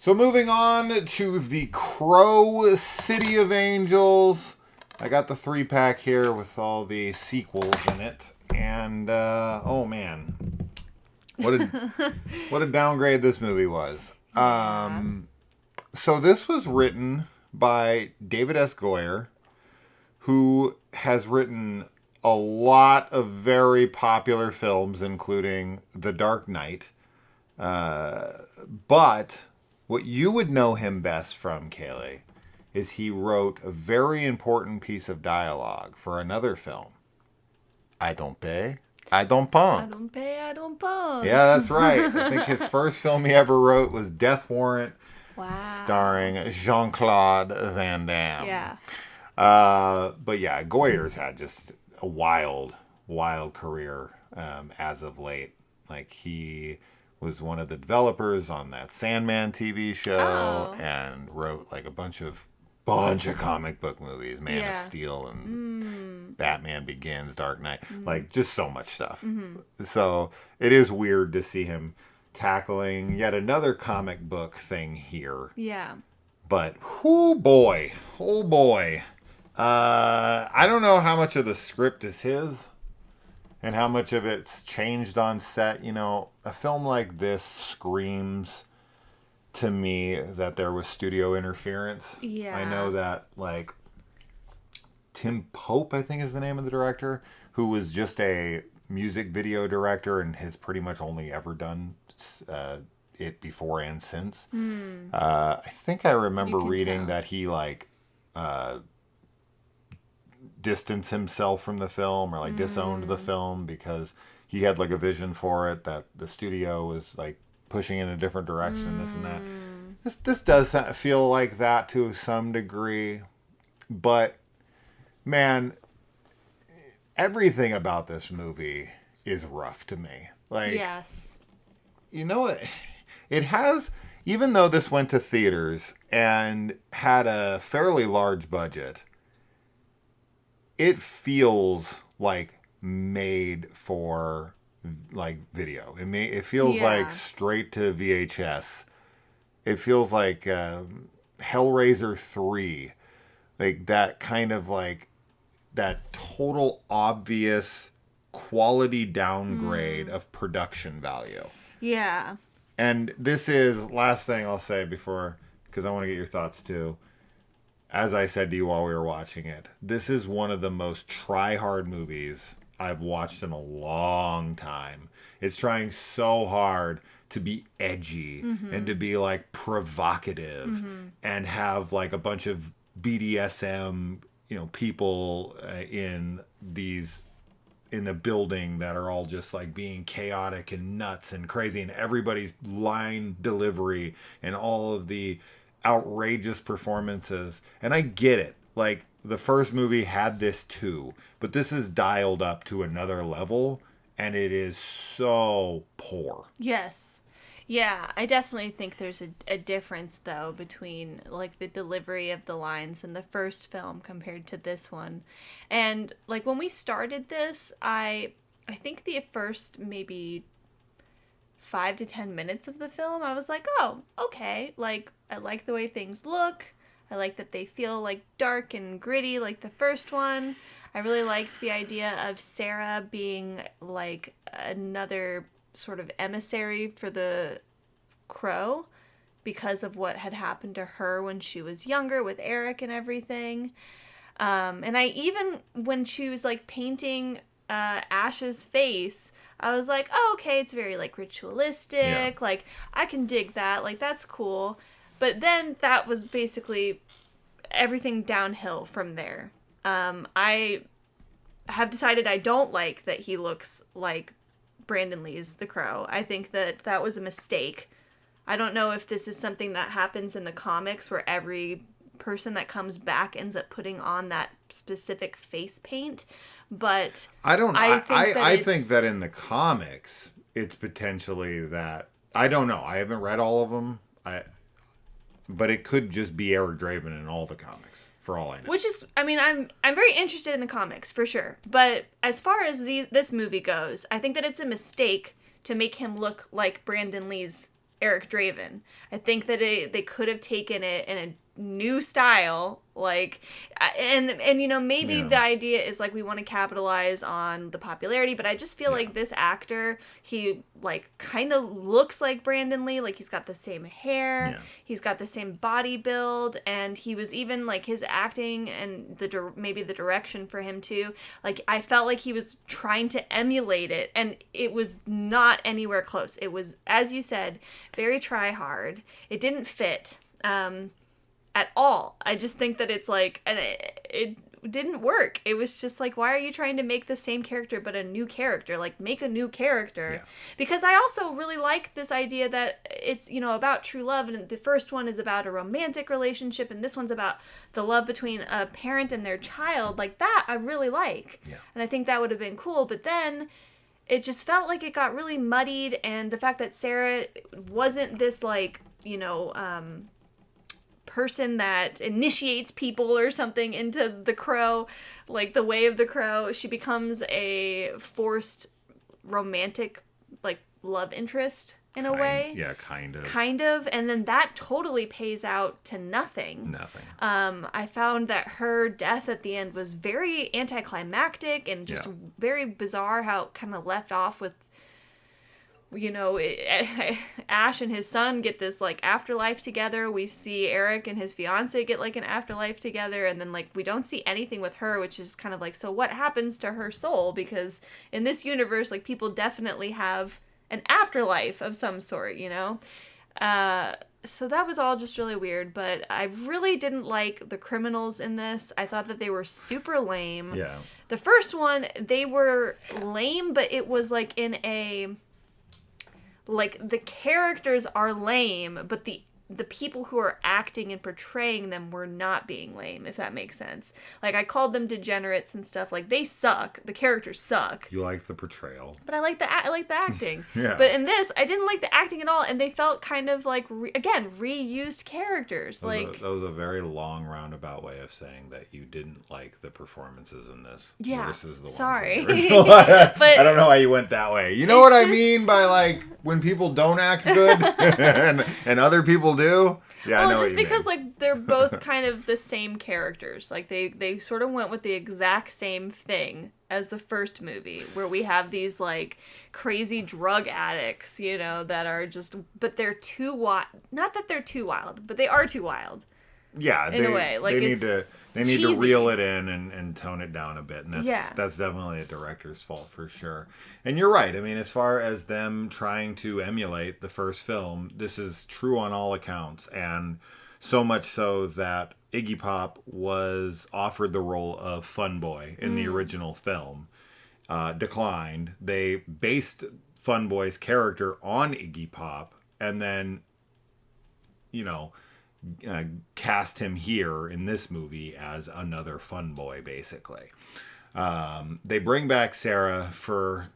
So moving on to the Crow City of Angels. I got the 3-pack here with all the sequels in it. And, oh man. What a downgrade this movie was. Yeah. So this was written by David S. Goyer, who has written a lot of very popular films, including The Dark Knight. But what you would know him best from, Kaylee, is he wrote a very important piece of dialogue for another film. I don't pay, I don't I punk. don't pay, I don't punk. Yeah, that's right. I think his first film he ever wrote was Death Warrant, Wow. starring Jean-Claude Van Damme. Yeah. But yeah, Goyer's had just a wild career as of late. Like, he was one of the developers on that Sandman TV show and wrote like a bunch of comic book movies, Man of Steel and Batman Begins, Dark Knight, like just so much stuff. So it is weird to see him tackling yet another comic book thing here. Yeah. But oh boy. I don't know how much of the script is his and how much of it's changed on set. You know, a film like this screams to me that there was studio interference. Yeah. I know that, like, Tim Pope, I think is the name of the director, who was just a music video director and has pretty much only ever done it before and since. I think I remember reading that he, like, distanced himself from the film or like disowned the film because he had like a vision for it that the studio was like pushing in a different direction, this and that. This does feel like that to some degree, but man, everything about this movie is rough to me. Like, Yes. you know what? It has, even though this went to theaters and had a fairly large budget, it feels like made for like video. It feels like straight to VHS. It feels like Hellraiser 3. Like that kind of like that total obvious quality downgrade of production value. Yeah. And this is, last thing I'll say before, because I want to get your thoughts too. As I said to you while we were watching it, this is one of the most try-hard movies I've watched in a long time. It's trying so hard to be edgy and to be like provocative and have like a bunch of BDSM, people in the building that are all just like being chaotic and nuts and crazy, and everybody's line delivery and all of the outrageous performances. And I get it. Like, the first movie had this too, but this is dialed up to another level, and it is so poor. Yes. Yeah, I definitely think there's a difference, though, between, like, the delivery of the lines in the first film compared to this one. And, like, when we started this, I think the first maybe 5 to 10 minutes of the film, I was like, oh, okay. Like, I like the way things look. I like that they feel, like, dark and gritty like the first one. I really liked the idea of Sarah being, like, another sort of emissary for the Crow because of what had happened to her when she was younger with Eric and everything. And I even, when she was, like, painting Ash's face, I was like, oh, okay, it's very, like, ritualistic. Yeah. Like, I can dig that. Like, that's cool. But then that was basically everything downhill from there. I have decided I don't like that he looks like Brandon Lee's The Crow. I think that was a mistake. I don't know if this is something that happens in the comics where every person that comes back ends up putting on that specific face paint, but I think that in the comics it's potentially that. I don't know. I haven't read all of them. But it could just be Eric Draven in all the comics, for all I know. Which is, I mean, I'm very interested in the comics, for sure. But as far as this movie goes, I think that it's a mistake to make him look like Brandon Lee's Eric Draven. I think that they could have taken it in a new style, like, and you know, maybe the idea is like we want to capitalize on the popularity, but I just feel like this actor, he like kind of looks like Brandon Lee, like he's got the same hair, he's got the same body build, and he was even like his acting and maybe the direction for him too, like I felt like he was trying to emulate it, and it was not anywhere close. It was, as you said, very try hard. It didn't fit at all. I just think that it's like, and it didn't work. It was just like, why are you trying to make the same character but a new character? Like, make a new character. Because I also really like this idea that it's, you know, about true love, and the first one is about a romantic relationship, and this one's about the love between a parent and their child. Like, that I really like. And I think that would have been cool, but then it just felt like it got really muddied, and the fact that Sarah wasn't this, like, you know, person that initiates people or something into the crow, like the way of the crow. She becomes a forced romantic, like, love interest in a way. Yeah, kind of. Kind of. And then that totally pays out to nothing. I found that her death at the end was very anticlimactic and just very bizarre how it kind of left off with, you know, Ash and his son get this, like, afterlife together. We see Eric and his fiance get, like, an afterlife together. And then, like, we don't see anything with her, which is kind of like, so what happens to her soul? Because in this universe, like, people definitely have an afterlife of some sort, you know? So that was all just really weird. But I really didn't like the criminals in this. I thought that they were super lame. The first one, they were lame, but it was, like, in a... like, the characters are lame, but the people who are acting and portraying them were not being lame, if that makes sense. Like, I called them degenerates and stuff. Like, they suck. The characters suck. You like the portrayal. But I like the acting. But in this, I didn't like the acting at all, and they felt kind of like, reused characters. That was a very long roundabout way of saying that you didn't like the performances in this versus the ones in the original. But I don't know why you went that way. You know what I mean by, like, when people don't act good and other people do? Yeah, well, I know just because mean. Like, they're both kind of the same characters. Like, they sort of went with the exact same thing as the first movie, where we have these, like, crazy drug addicts, you know, that are just, but they're too wild. Not that they're too wild, but they are too wild. Yeah, in a way, like, they need to reel it in and tone it down a bit, and that's definitely a director's fault for sure. And you're right. I mean, as far as them trying to emulate the first film, this is true on all accounts, and so much so that Iggy Pop was offered the role of Fun Boy in the original film, declined. They based Fun Boy's character on Iggy Pop, and then, you know, cast him here in this movie as another fun boy, basically. They bring back Sarah for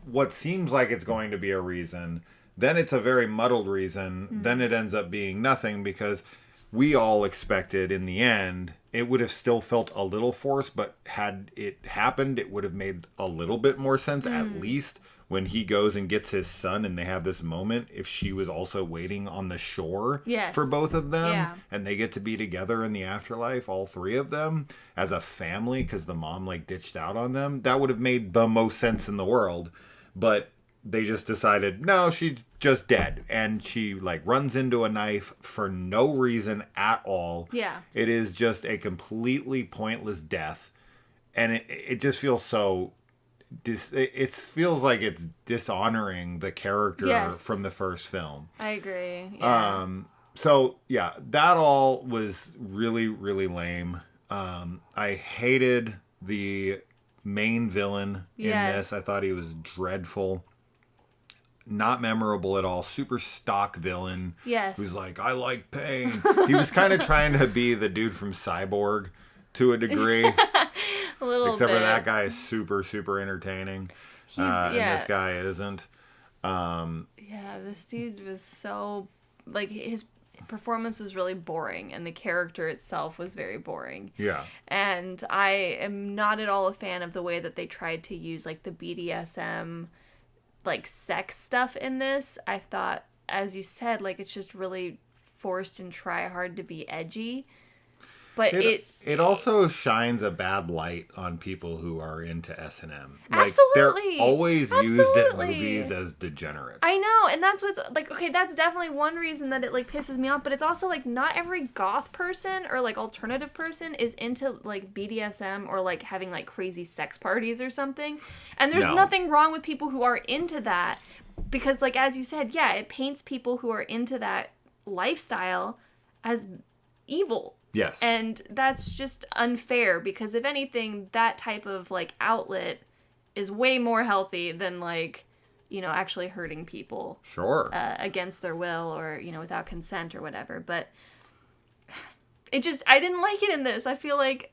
what seems like it's going to be a reason. Then it's a very muddled reason. Then it ends up being nothing, because we all expected in the end it would have still felt a little forced, but had it happened, it would have made a little bit more sense, at least when he goes and gets his son and they have this moment, if she was also waiting on the shore for both of them, and they get to be together in the afterlife, all three of them, as a family, because the mom, like, ditched out on them, that would have made the most sense in the world. But they just decided, no, she's just dead. And she, like, runs into a knife for no reason at all. It is just a completely pointless death. And it just feels so... it feels like it's dishonoring the character from the first film. I agree. So yeah, that all was really, really lame. I hated the main villain in this. I thought he was dreadful. Not memorable at all. Super stock villain. Who's like, I like pain. He was kind of trying to be the dude from Cyborg to a degree. A little Except bit. for that guy is super, super entertaining. And this guy isn't. This dude was so... like, his performance was really boring, and the character itself was very boring. And I am not at all a fan of the way that they tried to use, like, the BDSM, like, sex stuff in this. I thought as you said, like, it's just really forced and try hard to be edgy. But it also shines a bad light on people who are into S&M. Like, absolutely. they're always used in movies as degenerates. I know, and that's what's, like, okay, that's definitely one reason that it, like, pisses me off, but it's also, like, not every goth person or, like, alternative person is into, like, BDSM or, like, having, like, crazy sex parties or something. And there's nothing wrong with people who are into that, because, like, as you said, yeah, it paints people who are into that lifestyle as evil. Yes. And that's just unfair, because if anything, that type of, like, outlet is way more healthy than, like, you know, actually hurting people. Sure. Against their will, or, you know, without consent or whatever. But it just, I didn't like it in this. I feel like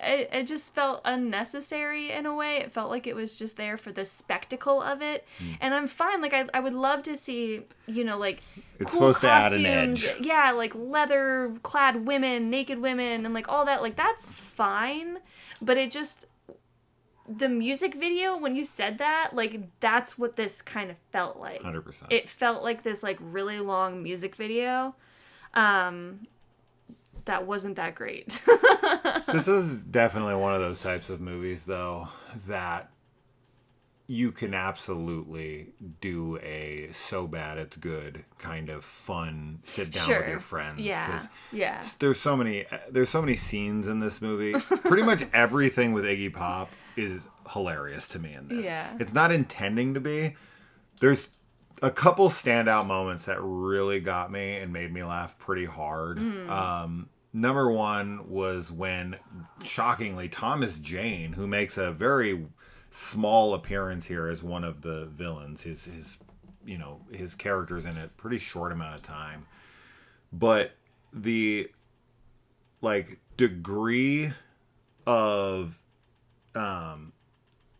it just felt unnecessary in a way. It felt like it was just there for the spectacle of it. And I'm fine. Like, I would love to see, you know, like, it's cool supposed costumes. To add an edge. Yeah, like leather clad women, naked women, and like all that. Like, that's fine. But it just, the music video, when you said that, like, that's what this kind of felt like. 100%. It felt like this, like, really long music video. That wasn't that great. This is definitely one of those types of movies, though, that you can absolutely do a so bad it's good kind of fun sit down with your friends. Yeah. There's so many scenes in this movie. Pretty much everything with Iggy Pop is hilarious to me in this. Yeah. It's not intending to be. There's a couple standout moments that really got me and made me laugh pretty hard. Number one was when, shockingly, Thomas Jane, who makes a very small appearance here as one of the villains, his character's in a pretty short amount of time, but the, like, degree of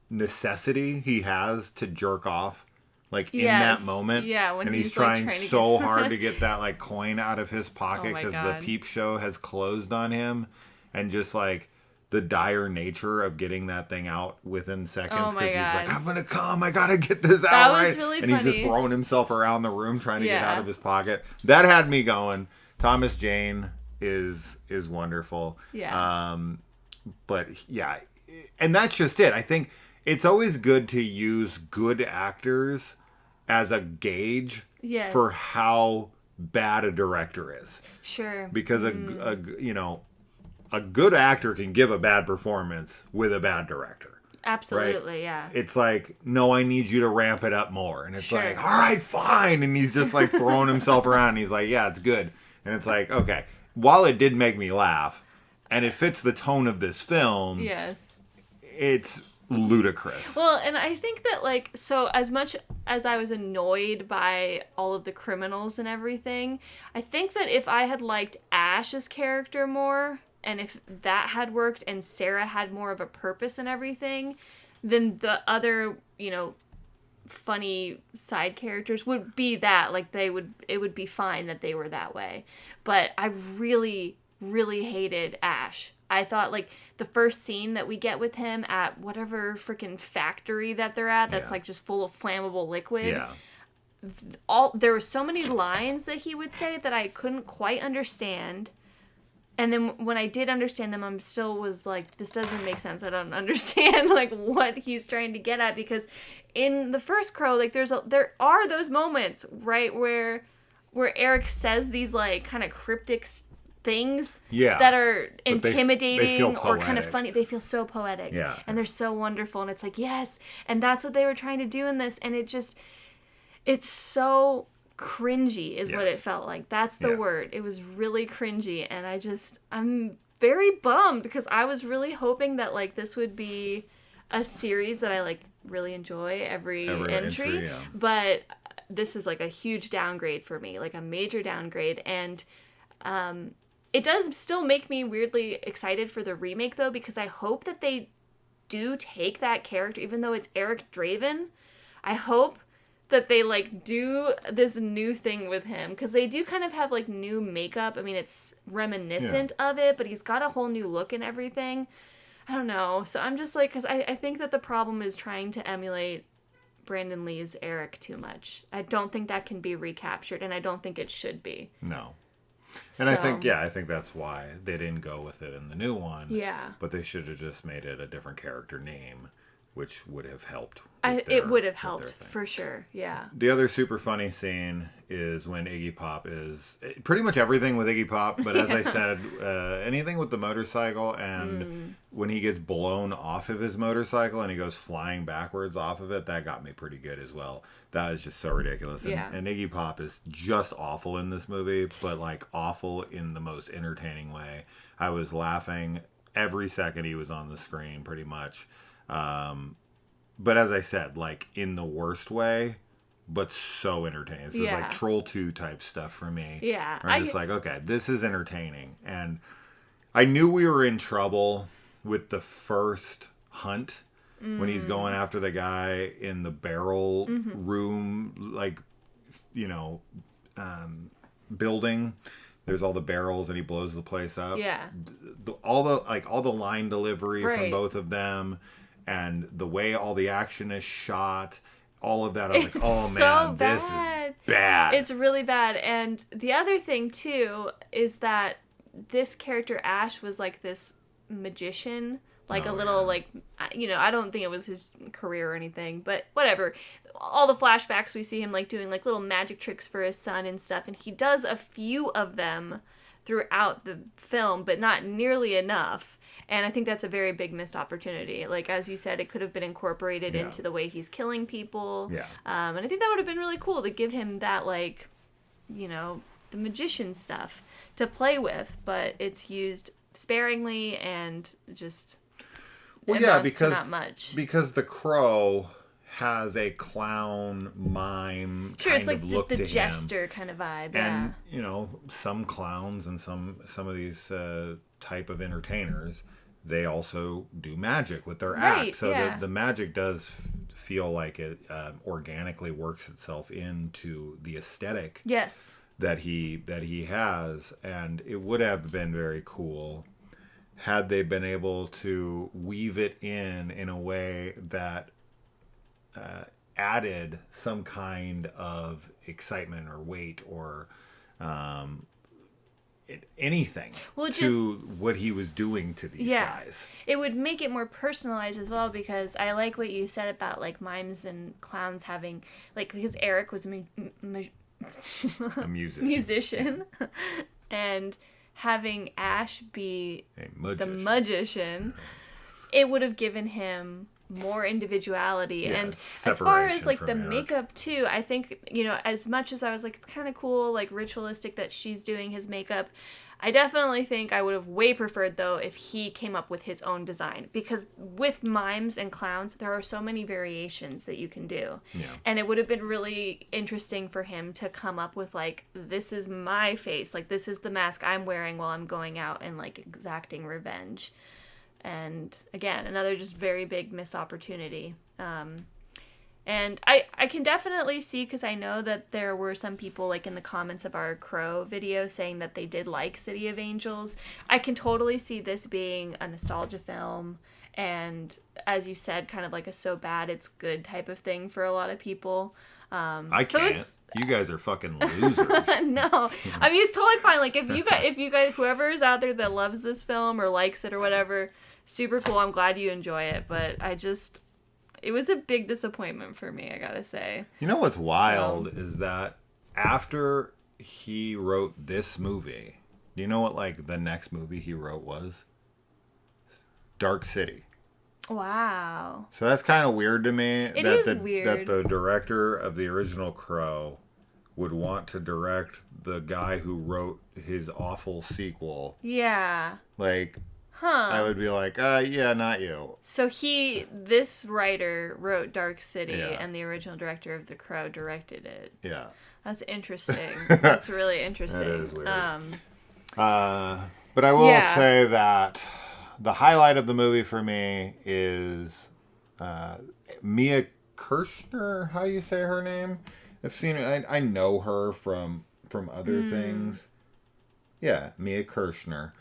necessity he has to jerk off, like, in that moment. Yeah, when and he's like, trying to so hard to get that, like, coin out of his pocket because the God. peep show has closed on him, and just, like, the dire nature of getting that thing out within seconds, because he's like, I'm gonna come, I gotta get this out, that right? was really and funny. He's just throwing himself around the room trying to get out of his pocket. That had me going. Thomas Jane is wonderful. Yeah. But yeah, and that's just it. I think it's always good to use good actors as a gauge for how bad a director is. Sure. Because a good actor can give a bad performance with a bad director. Absolutely, right? yeah. It's like, no, I need you to ramp it up more. And it's like, all right, fine. And he's just, like, throwing himself around. And he's like, yeah, it's good. And it's like, okay, while it did make me laugh, and it fits the tone of this film, it's ludicrous. Well, and I think that, like, so as much as I was annoyed by all of the criminals and everything, I think that if I had liked Ash's character more, and if that had worked and Sarah had more of a purpose and everything, then the other, you know, funny side characters would be that, like, it would be fine that they were that way. But I really, really hated Ash. I thought, like, the first scene that we get with him at whatever freaking factory that they're at, that's like just full of flammable liquid. Yeah. There were so many lines that he would say that I couldn't quite understand. And then when I did understand them, I'm still was like, this doesn't make sense. I don't understand, like, what he's trying to get at, because in the first Crow, like, there are those moments, right, where Eric says these, like, kind of cryptic things that are intimidating or kind of funny. They feel so poetic. Yeah. And they're so wonderful. And it's like, yes. And that's what they were trying to do in this. And it's so cringy is what it felt like. That's the word. It was really cringy. And I'm very bummed, because I was really hoping that, like, this would be a series that I, like, really enjoy every entry. But this is, like, a huge downgrade for me, like a major downgrade. And it does still make me weirdly excited for the remake, though, because I hope that they do take that character, even though it's Eric Draven. I hope that they, like, do this new thing with him, because they do kind of have, like, new makeup. I mean, it's reminiscent of it, but he's got a whole new look and everything. I don't know. So I'm just like, because I think that the problem is trying to emulate Brandon Lee's Eric too much. I don't think that can be recaptured, and I don't think it should be. No. And I think that's why they didn't go with it in the new one. Yeah. But they should have just made it a different character name, which would have helped. It would have helped, for sure, yeah. The other super funny scene is when Iggy Pop is... Pretty much everything with Iggy Pop, but as I said, anything with the motorcycle, and when he gets blown off of his motorcycle and he goes flying backwards off of it, that got me pretty good as well. That is just so ridiculous. And Iggy Pop is just awful in this movie, but like awful in the most entertaining way. I was laughing every second he was on the screen, pretty much. But as I said, like in the worst way, but so entertaining. This is like Troll 2 type stuff for me. Yeah. I'm just like, okay, this is entertaining. And I knew we were in trouble with the first hunt when he's going after the guy in the barrel room, like, you know, building. There's all the barrels and he blows the place up. Yeah. All the line delivery from both of them. And the way all the action is shot, all of that, I'm like, oh man, this is bad. It's really bad. And the other thing, too, is that this character, Ash, was like this magician. Like like, you know, I don't think it was his career or anything, but whatever. All the flashbacks, we see him like doing like little magic tricks for his son and stuff. And he does a few of them throughout the film, but not nearly enough. And I think that's a very big missed opportunity. Like, as you said, it could have been incorporated into the way he's killing people. Yeah. And I think that would have been really cool to give him that, like, you know, the magician stuff to play with. But it's used sparingly and just because not much. Because The Crow has a clown mime kind of look to him. It's like the jester kind of vibe. And, you know, some clowns and some of these type of entertainers, they also do magic with their act. So the magic does feel like it organically works itself into the aesthetic that he has. And it would have been very cool had they been able to weave it in a way that added some kind of excitement or weight or anything to what he was doing to these guys. It would make it more personalized as well, because I like what you said about like mimes and clowns having, like, because Eric was a musician and having Ash be the magician, it would have given him more individuality. And as far as like the Eric. Makeup too, I think, you know, as much as I was like, it's kind of cool, like ritualistic that she's doing his makeup, I definitely think I would have way preferred though if he came up with his own design, because with mimes and clowns there are so many variations that you can do. And it would have been really interesting for him to come up with like, this is my face, like this is the mask I'm wearing while I'm going out and like exacting revenge. And again, another just very big missed opportunity. And I can definitely see, because I know that there were some people like in the comments of our Crow video saying that they did like City of Angels. I can totally see this being a nostalgia film. And as you said, kind of like a so bad it's good type of thing for a lot of people. I can't. You guys are fucking losers. No, I mean, it's totally fine. Like if you guys, whoever is out there that loves this film or likes it or whatever, super cool. I'm glad you enjoy it, but it was a big disappointment for me, I gotta say. You know what's wild is that after he wrote this movie, do you know what like the next movie he wrote was? Dark City. Wow. So that's kind of weird to me. Weird that the director of the original Crow would want to direct the guy who wrote his awful sequel. Yeah. Like, I would be like, yeah, not you. So this writer wrote Dark City, and the original director of The Crow directed it. Yeah. That's interesting. That's really interesting. That is weird. But I will say that the highlight of the movie for me is Mia Kirshner. How do you say her name? I've seen her. I know her from other things. Yeah, Mia Kirshner.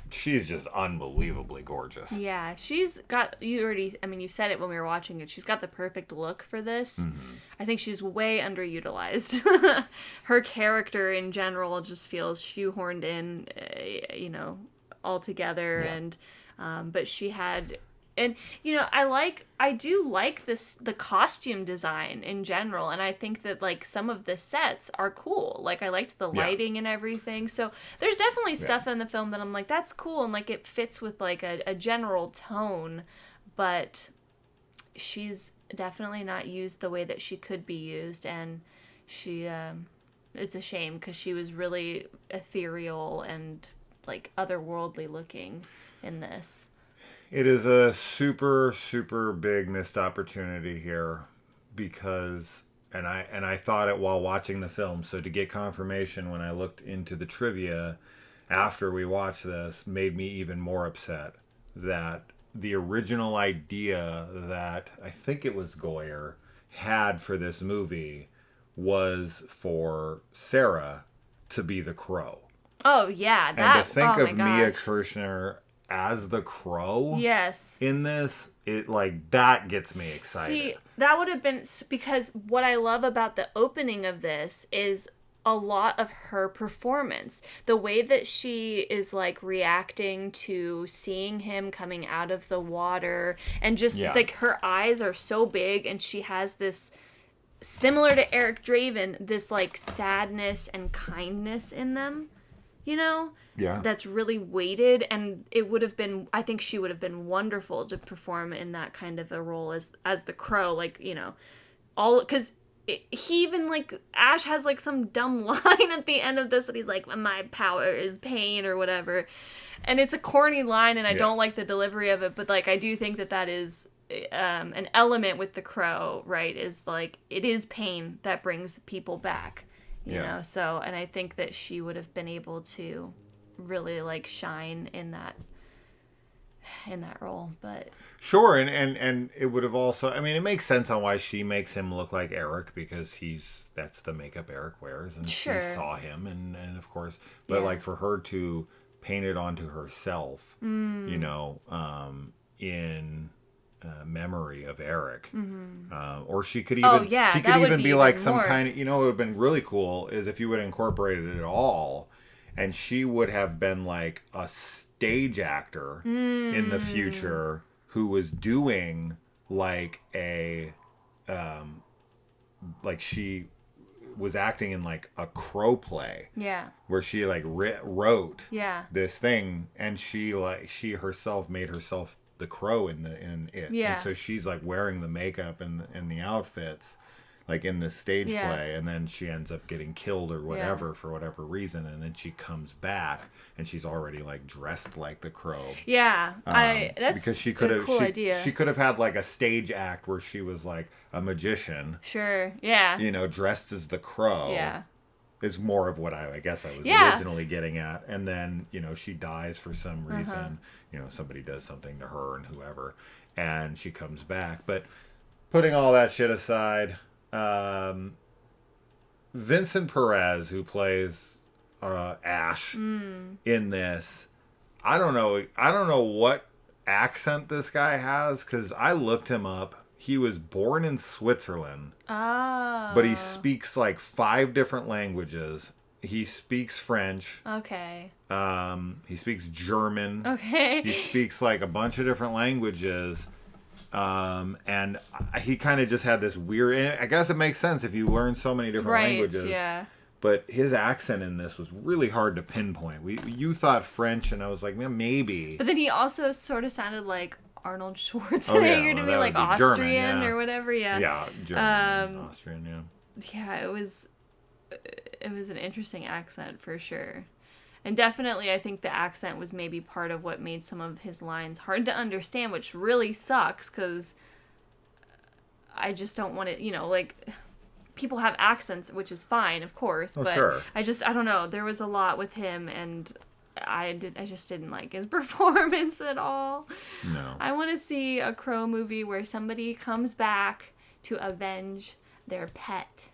She's just unbelievably gorgeous. Yeah, she's got, you said it when we were watching it. She's got the perfect look for this. Mm-hmm. I think she's way underutilized. Her character in general just feels shoehorned in, altogether. Yeah. And, but she had, and, I do like the costume design in general. And I think that, like, some of the sets are cool. Like, I liked the lighting and everything. So there's definitely stuff in the film that I'm like, that's cool. And, like, it fits with, like, a general tone. But she's definitely not used the way that she could be used. And she, it's a shame because she was really ethereal and, like, otherworldly looking in this. It is a super, super big missed opportunity here because, and I thought it while watching the film. So to get confirmation when I looked into the trivia after we watched this made me even more upset that the original idea that I think it was Goyer had for this movie was for Sarah to be the Crow. Oh yeah, And to think of Mia Kirshner as the Crow, yes, in this, it like that gets me excited. See, that would have been because what I love about the opening of this is a lot of her performance. The way that she is like reacting to seeing him coming out of the water and just like her eyes are so big and she has this, similar to Eric Draven, this like sadness and kindness in them. That's really weighted, and it would have been, I think she would have been wonderful to perform in that kind of a role as the Crow, like, all, because he even, like, Ash has, like, some dumb line at the end of this, and he's like, my power is pain, or whatever, and it's a corny line, and I don't like the delivery of it, but, like, I do think that is an element with the Crow, right, is, like, it is pain that brings people back. You know, so, and I think that she would have been able to really like shine in that role, but sure, and it would have also, I mean, it makes sense on why she makes him look like Eric because that's the makeup Eric wears, and she saw him, and of course, but like for her to paint it onto herself, in memory of Eric, or she could even be like some kind of, what would have been really cool is if you would have incorporated it all, and she would have been like a stage actor in the future who was doing like a like she was acting in like a Crow play, where she like wrote this thing, and she herself made herself the Crow in it, and so she's like wearing the makeup and the outfits like in this stage play, and then she ends up getting killed or whatever for whatever reason, and then she comes back and she's already like dressed like the Crow. That's because she could have cool idea. She could have had like a stage act where she was like a magician, dressed as the Crow. Is more of what I guess I was originally getting at. And then, she dies for some reason. Somebody does something to her and whoever. And she comes back. But putting all that shit aside, Vincent Perez, who plays Ash in this, I don't know what accent this guy has, because I looked him up. He was born in Switzerland, but he speaks like 5 different languages. He speaks French. Okay. He speaks German. Okay. He speaks like a bunch of different languages. And he kind of just had this weird, I guess it makes sense if you learn so many different languages. Yeah. But his accent in this was really hard to pinpoint. You thought French, and I was like, maybe. But then he also sort of sounded like Arnold Schwarzenegger to me, like Austrian German, or whatever. Yeah, German, Austrian, Yeah, it was an interesting accent for sure. And definitely I think the accent was maybe part of what made some of his lines hard to understand, which really sucks because I just don't want it, like, people have accents, which is fine, of course, but sure. I don't know, there was a lot with him, and I just didn't like his performance at all. No. I want to see a Crow movie where somebody comes back to avenge their pet,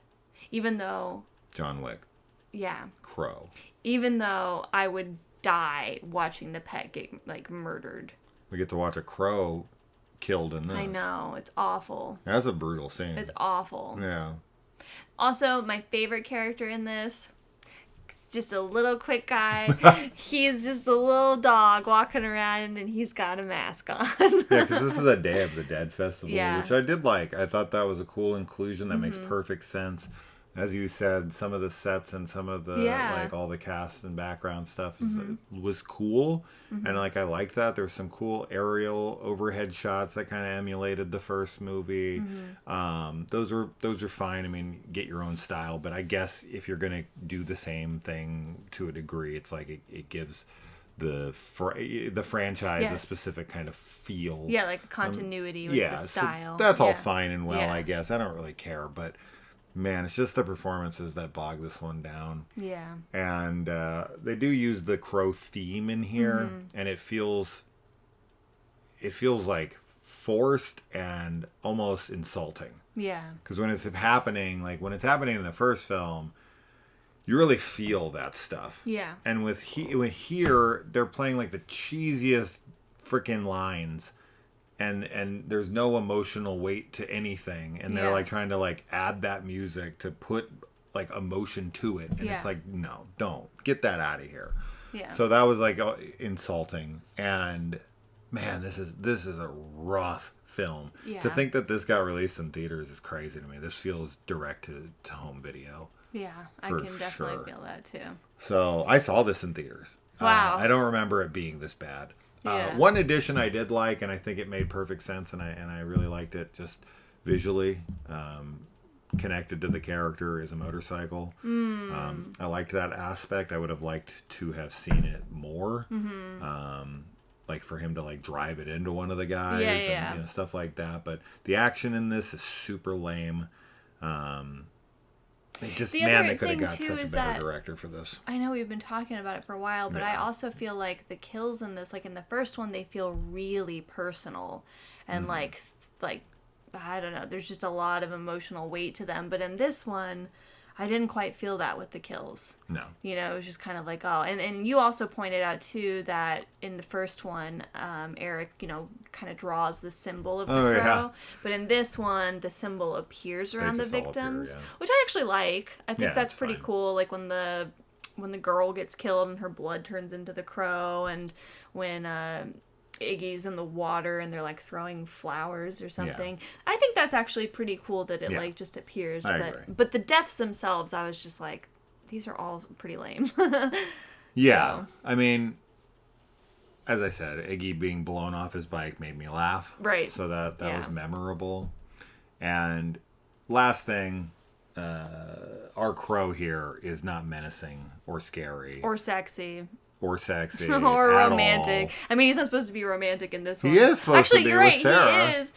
even though John Wick. Yeah. Crow. Even though I would die watching the pet get like murdered. We get to watch a crow killed in this. I know, it's awful. That's a brutal scene. It's awful. Yeah. Also, my favorite character in this, just a little quick guy. He's just a little dog walking around, and he's got a mask on. Yeah, because this is a Day of the Dead festival, Yeah. which I did like. I thought that was a cool inclusion. That makes perfect sense. As you said, some of the sets and some of the like all the cast and background stuff was cool, and like I liked that. There was some cool aerial overhead shots that kind of emulated the first movie. Those are fine. I mean, get your own style, but I guess if you're gonna do the same thing to a degree, it's like it gives the franchise a Yes. specific kind of feel. Yeah, like a continuity with the So style. that's all Yeah. fine and well, Yeah. I guess. I don't really care, but man, it's just the performances that bog this one down. Yeah. And they do use the crow theme in here, and it feels like forced and almost insulting. Yeah. Because when it's happening in the first film, you really feel that stuff. Yeah. And with here, they're playing like the cheesiest freaking lines. And there's no emotional weight to anything, and they're Yeah. like trying to like add that music to put like emotion to it, and Yeah. it's like, no, don't get that out of here. Yeah. So that was like insulting, and man, this is a rough film. Yeah. To think that this got released in theaters is crazy to me. This feels direct to home video. Yeah, I For can definitely sure. feel that too. So I saw this in theaters. Wow. I don't remember it being this bad. Yeah. One addition I did like, and I think it made perfect sense, and I really liked it just visually, connected to the character, is a motorcycle. I liked that aspect. I would have liked to have seen it more. Like for him to like drive it into one of the guys Yeah. and stuff like that. But the action in this is super lame. They just, The man, other they could have thing, got too, such a is better that- director for this. I know we've been talking about it for a while, but I Yeah. also feel like the kills in this, like in the first one, they feel really personal and like I don't know, there's just a lot of emotional weight to them. But in this one, I didn't quite feel that with the kills. No. You know, it was just kind of like, oh, and you also pointed out too that in the first one, Eric, kind of draws the symbol of the Oh, crow, yeah. but in this one, the symbol appears around the just all appear, victims, yeah. which I actually like. I think Yeah, that's it's pretty fine. cool. Like when the girl gets killed and her blood turns into the crow, and when Iggy's in the water and they're like throwing flowers or something. I think that's actually pretty cool that it Yeah. like just appears. I agree. But the deaths themselves, I was just like, these are all pretty lame. Yeah. So. I mean, as I said, Iggy being blown off his bike made me laugh. Right. So that Yeah. was memorable. And last thing, our crow here is not menacing or scary Or sexy. or sexy Or at romantic. all. I mean, he's not supposed to be romantic in this one. He is supposed Actually, to be you're with right, Sarah. he is.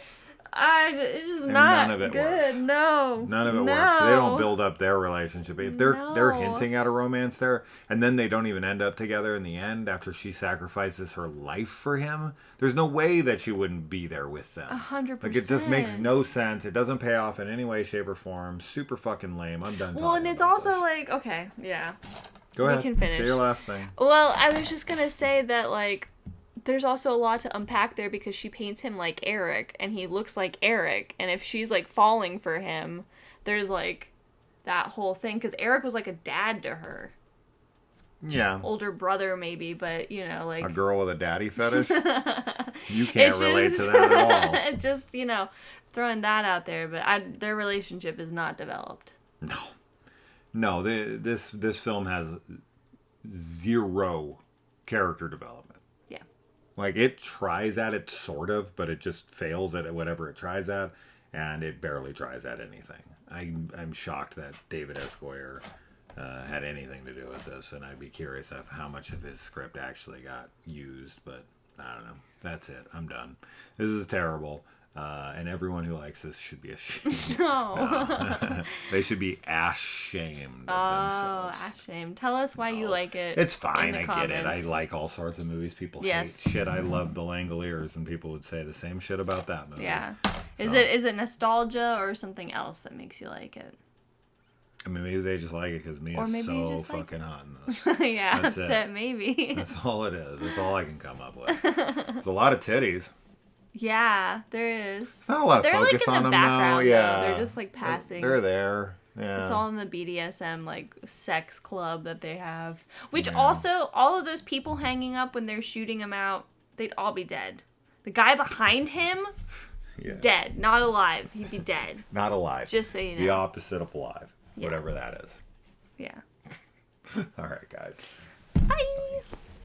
It's just And not none of it good. works. No. None of it no. works. They don't build up their relationship. If they're No. hinting at a romance there, and then they don't even end up together in the end after she sacrifices her life for him. There's no way that she wouldn't be there with them. 100%. Like, it just makes no sense. It doesn't pay off in any way, shape, or form. Super fucking lame. I'm done. Well, and talking it's about also this. like, okay, yeah. Go we ahead. can finish. Say your last thing. Well, I was just gonna say that, like, there's also a lot to unpack there because she paints him like Eric, and he looks like Eric, and if she's, like, falling for him, there's, like, that whole thing, because Eric was like a dad to her. Yeah. Older brother, maybe, but, like... A girl with a daddy fetish? You can't relate to that at all. Just, throwing that out there, but their relationship is not developed. No, this film has zero character development. Yeah. Like, it tries at it, sort of, but it just fails at whatever it tries at, and it barely tries at anything. I'm shocked that David S. Goyer had anything to do with this, and I'd be curious of how much of his script actually got used, but I don't know. That's it. I'm done. This is terrible. And everyone who likes this should be ashamed. No. They should be ashamed of Oh, themselves. shame. Tell us why you like it. It's in fine. the I get it. I comments. like all sorts of movies. People Yes. hate shit. I love The Langoliers, and people would say the same shit about that movie. Yeah. So, Is it nostalgia or something else that makes you like it? I mean, maybe they just like it because Or Mia's maybe you so just like fucking it. hot in this. Yeah, That's it. that maybe. That's all it is. That's all I can come up with. There's a lot of titties. Yeah, there is. It's not a lot of They're focus like in on the them, though. background, Yeah. though. They're just like passing. They're there. Yeah. It's all in the BDSM like sex club that they have. Which also, all of those people hanging up when they're shooting him out, they'd all be dead. The guy behind him, dead, not alive. He'd be dead. Not alive. Just so you know. The opposite of alive, Yeah. whatever that is. Yeah. All right, guys. Bye.